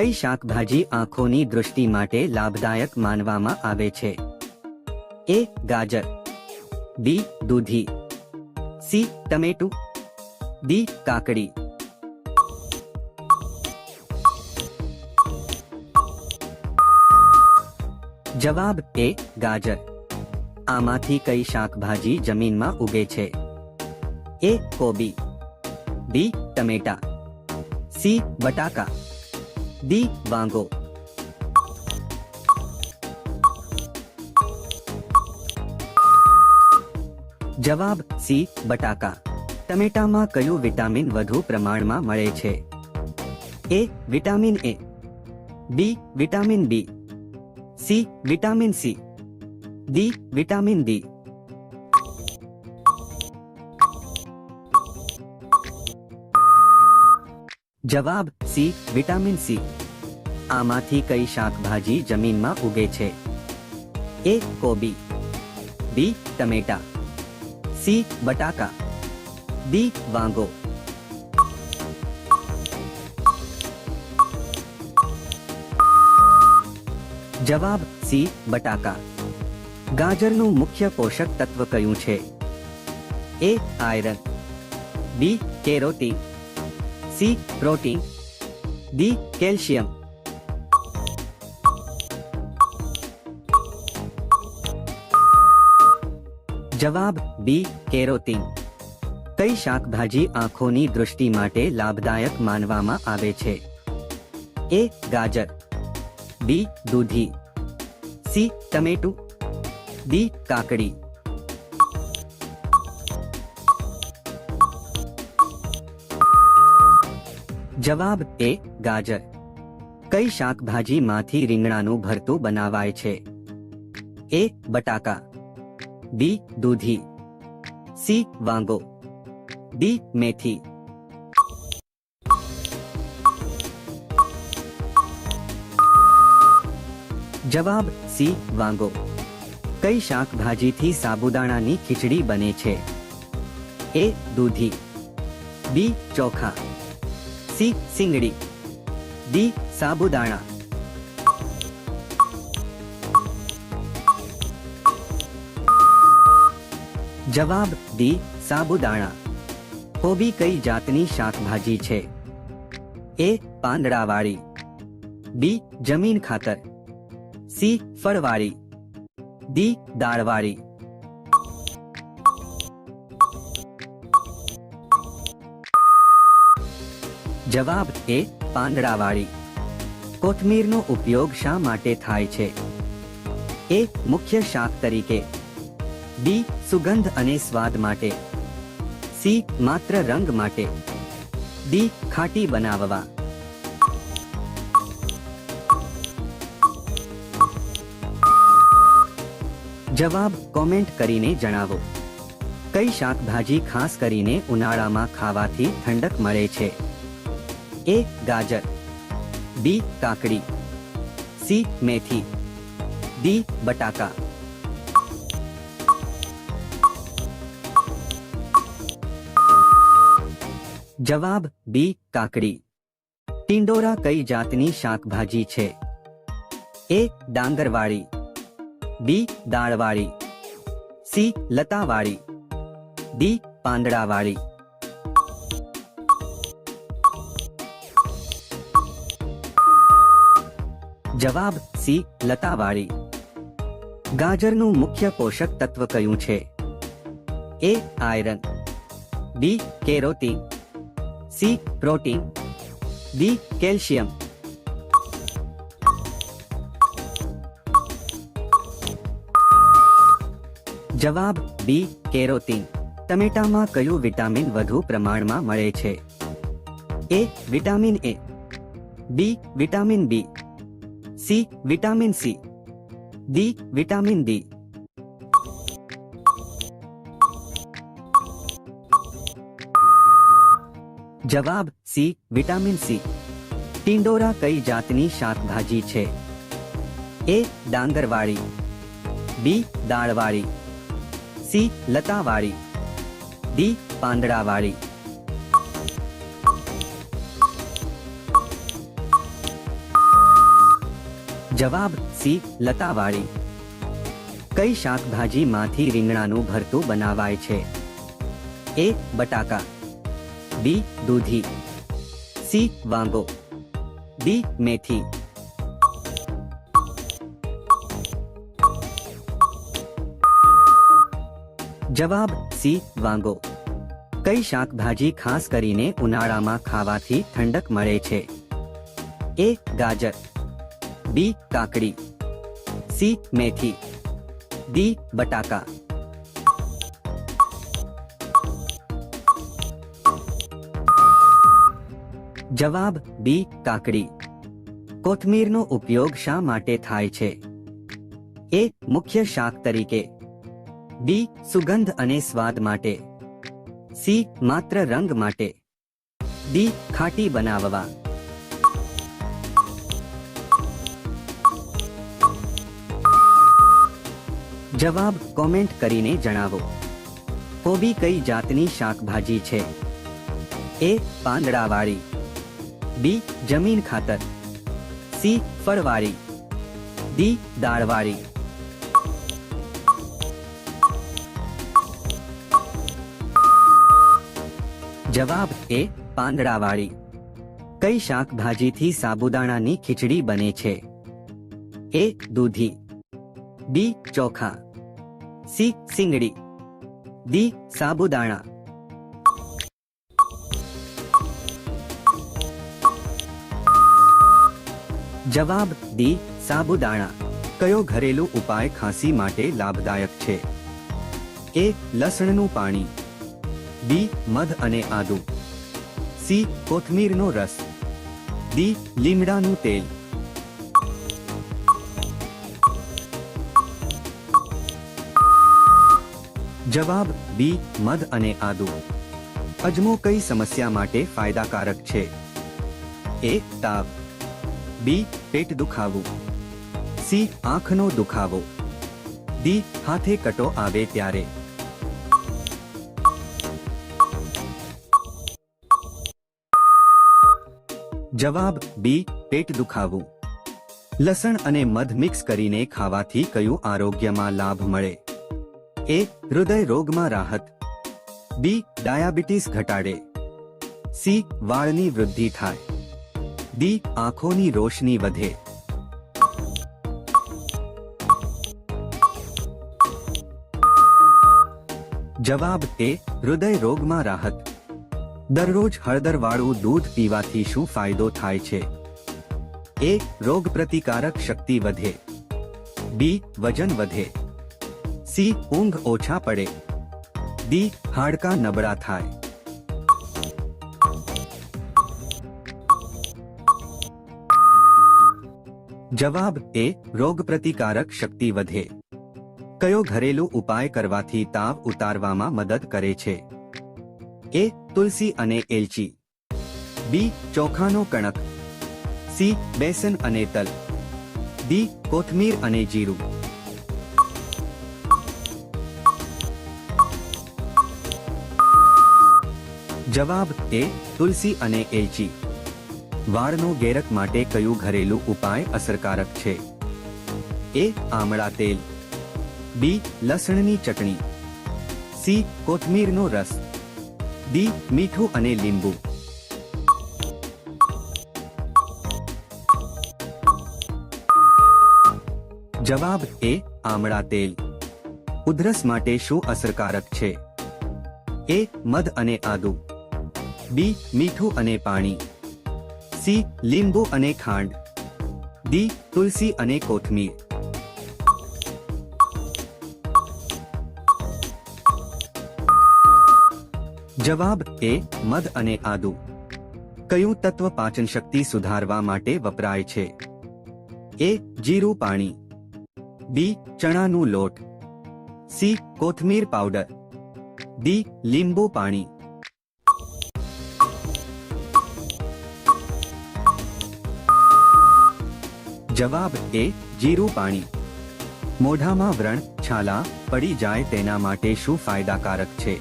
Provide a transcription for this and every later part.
કઈ શાકભાજી આંખોની દૃષ્ટિ માટે લાભદાયક માનવામાં આવે છે? એ. ગાજર, બી. દૂધી, સી. ટમેટું, ડી. કાકડી. જવાબ એ. ગાજર. આમાંથી કઈ શાકભાજી જમીનમાં ઉગે છે? એ. કોબી, બી. ટમેટા, સી. બટાકા, ડી. વાંગો. જવાબ સી. બટાકા. ટમેટામાં કયું વિટામિન વધુ પ્રમાણમાં મળે છે? A. Vitamin A, B. Vitamin B, C. Vitamin C, D. Vitamin D. જવાબ સી. Vitamin C. આમાંથી કઈ શાકભાજી જમીનમાં ઉગે છે? એ. કોબી, બી. ટમેટા, સી. બટાકા, ડી. વાંગો. જવાબ સી. બટાકા. ગાજરનું મુખ્ય પોષક તત્વ કયું છે? A. Iron, B. Carotene, C. Protein, D. Calcium. જવાબ બી. કેરોટીન. કઈ શાકભાજી આંખોની દૃષ્ટિ માટે લાભદાયક માનવામાં આવે છે? એ. ગાજર, બી. દૂધી, સી. ટમેટું, ડી. કાકડી. જવાબ એ. ગાજર. કઈ શાકભાજીમાંથી રીંગણાનું ભરતું બનાવાય છે? એ. બટાકા, બી. દૂધી, સી. વાંગો, ડી. મેથી. જવાબ સી. વાંગો. કઈ શાકભાજીથી સાબુદાણાની ખીચડી બને છે? એ. દૂધી, બી. ચોખા, સી. સિંગડી, ડી. સાબુદાણા. જવાબ ડી. સાબુદાણા. કોબી કઈ જાતની શાકભાજી છે? એ. પાંદડાવાળી, બી. જમીન ખાતર, સી. ફળવાળી, ડી. દાળવાળી. જવાબ એ. પાંદડાવાળી. કોથમીરનો ઉપયોગ શા માટે થાય છે? એ. મુખ્ય શાક તરીકે, બી. સુગંધ અને સ્વાદ માટે, સી. માત્ર રંગ માટે, ડી. ખાટી બનાવવા. જવાબ કોમેન્ટ કરીને જણાવો. કઈ શાકભાજી ખાસ કરીને ઉનાળામાં ખાવાથી ઠંડક મળે છે? એ. ગાજર, બી. કાકડી, સી. મેથી, ડી. બટાકા. જવાબ બી. કાકડી. ટિંડોરા કઈ જાતની શાકભાજી છે? એ. ડાંગરવાળી, બી. દાળવાળી, સી. લતાવાળી, ડી. પાંદડાવાળી. જવાબ સી. લતાવાળી. ગાજરનું મુખ્ય પોષક તત્વ કયું છે? A. Iron, B. Carotene, C. Protein, D. Calcium. જવાબ બી. કેરોટીન. ટમેટામાં કયું વિટામિન વધુ પ્રમાણમાં મળે છે? A. Vitamin A, B. Vitamin B, C. Vitamin C, D. Vitamin D. જવાબ સી. Vitamin C. ટિંડોરા કઈ જાતની શાકભાજી છે? એ. ડાંગરવાળી, બી. દાળવાળી, સી. લતાવાળી, ડી. પાંદડાવાળી. જવાબ સી લતાવાળી. કઈ શાકભાજીમાંથી રીંગણાનું ભરતું બનાવાય છે? એ બટાકા, બી દૂધી, સી વાંગો, ડી મેથી. જવાબ સી વાંગો. કઈ શાકભાજી ખાસ કરીને ઉનાળામાં ખાવાથી ઠંડક મળે છે? એ ગાજર, બી કાકડી, સી મેથી, ડી બટાકા. જવાબ બી કાકડી. કોથમીરનો ઉપયોગ શા માટે થાય છે? એ મુખ્ય શાક તરીકે, બી સુગંધ અને સ્વાદ માટે, સી માત્ર રંગ માટે, ડી ખાટી બનાવવા. જવાબ કોમેન્ટ કરીને જણાવો. કોબી કઈ જાતની શાકભાજી છે? એ પાંદડાવાળી, બી જમીન ખાતર, સી ફળવાળી, ડી દાળવાળી. જવાબ એ પાંદડાવાળી. કઈ શાકભાજીથી સાબુદાણાની ખીચડી બને છે? એ દૂધી, બી ચોખા, સી સિંગડી, ડી સાબુદાણા. જવાબ ડી સાબુદાણા. કયો ઘરેલું ઉપાય ખાંસી માટે લાભદાયક છે? એ લસણનું પાણી, બી મધ અને આદુ, સી કોથમીરનો રસ, ડી લીમડાનું તેલ. જવાબ બી મધ અને આદુ. અજમો કઈ સમસ્યા માટે ફાયદાકારક છે? એ તાવ, બી પેટ દુખાવું, સી આંખનો દુખાવો, ડી હાથે કટો આવે ત્યારે. જવાબ બી પેટ દુખાવું. લસણ અને મધ મિક્સ કરીને ખાવાથી કયું આરોગ્યમાં લાભ મળે? એ હૃદય રોગમાં રાહત, બી ડાયાબિટીસ ઘટાડે, સી વાળની વૃદ્ધિ થાય, ડી આંખોની રોશની વધે. જવાબ એ હૃદય રોગમાં રાહત. દરરોજ હળદરવાળું દૂધ પીવાથી શું ફાયદો થાય છે? એ રોગ પ્રતિકારક શક્તિ વધે, બી વજન વધે, સી ઊંઘ ઓછા પડે, ડી હાડકાં નબળા થાય. જવાબ એ રોગ પ્રતિકારક શક્તિ વધે. કયો ઘરેલું ઉપાય કરવાથી તાવ ઉતારવામાં મદદ કરે છે? એ તુલસી અને એલચી, બી ચોખાનો કણક, સી બેસન અને તલ, ડી કોથમીર અને જીરું. જવાબ એ તુલસી અને એલચી. વાળનો ગેરક માટે કયું ઘરેલું ઉપાય અસરકારક છે? એ આમળા તેલ, બી લસણની ચટણી, સી કોથમીરનો રસ, ડી મીઠું અને લીંબુ. જવાબ એ આમળા તેલ. ઉધરસ માટે શું અસરકારક છે? એ મધ અને આદુ, બી મીઠું અને પાણી, સી લીંબુ અને ખાંડ, ડી તુલસી અને કોથમીર. જવાબ એ મધ અને આદુ. કયું તત્વ પાચન શક્તિ સુધારવા માટે વપરાય છે? એ જીરું પાણી, બી ચણાનું લોટ, સી કોથમીર પાવડર, ડી લીંબુ પાણી. જવાબ એ જીરું પાણી. મોઢામાં વ્રણ છાલા પડી જાય તેના માટે શું ફાયદાકારક છે?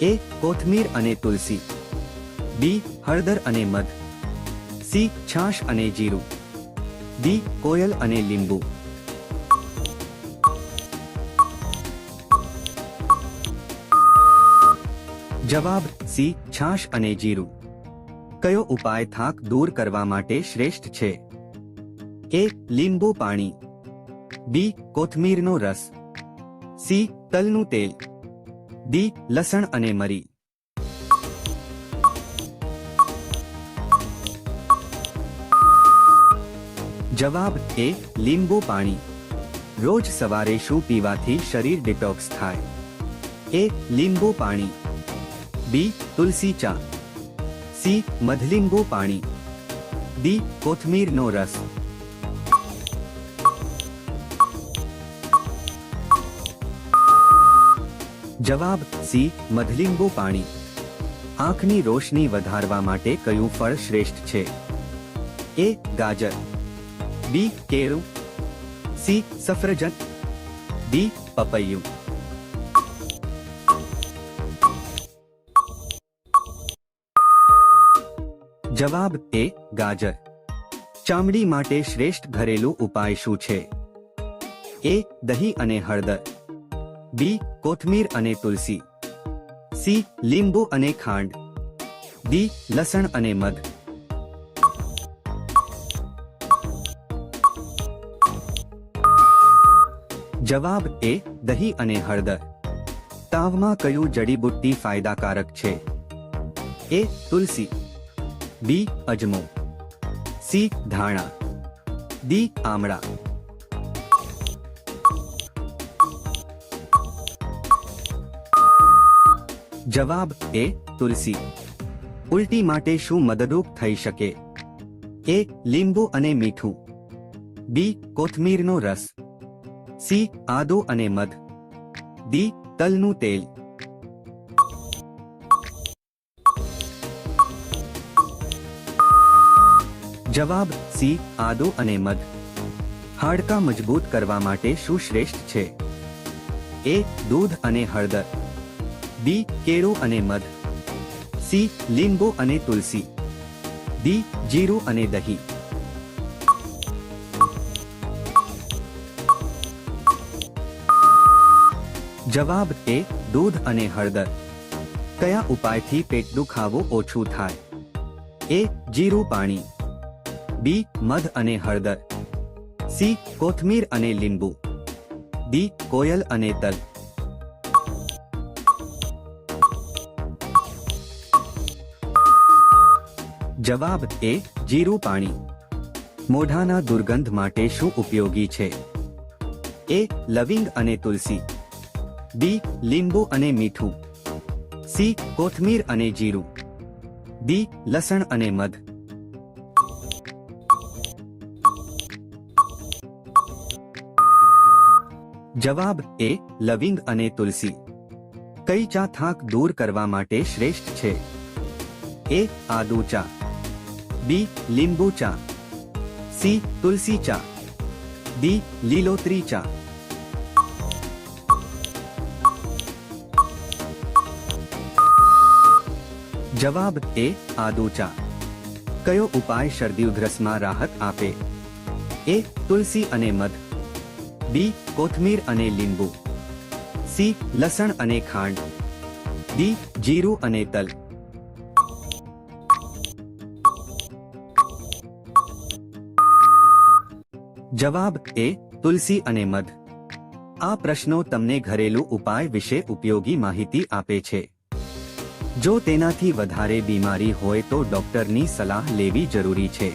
એ કોથમીર અને તુલસી, બી હળદર અને મધ, સી છાશ અને જીરું, ડી કોયલ અને લીંબુ. જવાબ સી છાશ અને જીરું. કયો ઉપાય થાક દૂર કરવા માટે શ્રેષ્ઠ છે? એ લીંબુ પાણી, બી કોથમીરનો રસ, સી તલનું તેલ, ડી લસણ અને મરી. જવાબ એ લીંબુ પાણી. રોજ સવારે શું પીવાથી શરીર ડિટોક્સ થાય? એ લીંબુ પાણી, બી તુલસી ચા, સી મધલીંબુ પાણી, ડી કોથમીરનો રસ. જવાબ સી મધલીંબુ પાણી. આંખની રોશની વધારવા માટે કયું ફળ શ્રેષ્ઠ છે? એ ગાજર, બી કેળું, સી સફરજન, ડી પપૈયું. જવાબ એ ગાજર. ચામડી માટે શ્રેષ્ઠ ઘરેલું ઉપાય શું છે? એ દહીં અને હળદર, બી કોથમીર અને તુલસી, સી લીંબુ અને ખાંડ, ડી લસણ અને મધ. જવાબ એ દહીં અને હળદર. તાવમાં કયું જડીબુટ્ટી ફાયદાકારક છે? એ તુલસી, બી અજમો, સી ધાણા, ડી આમળા. જવાબ એ તુલસી. ઉલટી માટે શું મદદરૂપ થઈ શકે? એ લીંબુ અને મીઠું, બી કોથમીરનો રસ, સી આદુ અને મધ, ડી તલનું તેલ. જવાબ સી આદુ અને મધ. હાડકાં મજબૂત કરવા માટે શું શ્રેષ્ઠ છે? એ દૂધ અને હળદર, બી કેળું અને મધ, સી લીંબુ અને તુલસી, ડી જીરું અને દહીં. જવાબ એ દૂધ અને હળદર. કયા ઉપાયથી પેટ દુખાવો ઓછું થાય? એ જીરું પાણી, બી મધ અને હળદર, સી કોથમીર અને લીંબુ, ડી કોયલ અને તલ. જવાબ એ જીરું પાણી. મોઢાના દુર્ગંધ માટે શું ઉપયોગી છે? એ લવિંગ અને તુલસી, બી લીંબુ અને મીઠું, સી કોથમીર અને જીરું, ડી લસણ અને મધ. જવાબ એ લવિંગ અને તુલસી. કઈ ચા થાક દૂર કરવા માટે શ્રેષ્ઠ છે? એ આદુ ચા, બી લીંબુ ચા, સી તુલસી ચા, ડી લીલોતરી ચા. જવાબ એ આદુ ચા. કયો ઉપાય શરદી ઉધરસમાં રાહત આપે? એ તુલસી અને મધ, બી કોથમીર અને લીંબુ, સી લસણ અને ખાંડ, ડી જીરું અને તલ. જવાબ એ તુલસી અને મધ. આ પ્રશ્નો તમને ઘરેલું ઉપાય વિશે ઉપયોગી માહિતી આપે છે. જો તેનાથી વધારે બીમારી હોય તો ડોક્ટરની સલાહ લેવી જરૂરી છે.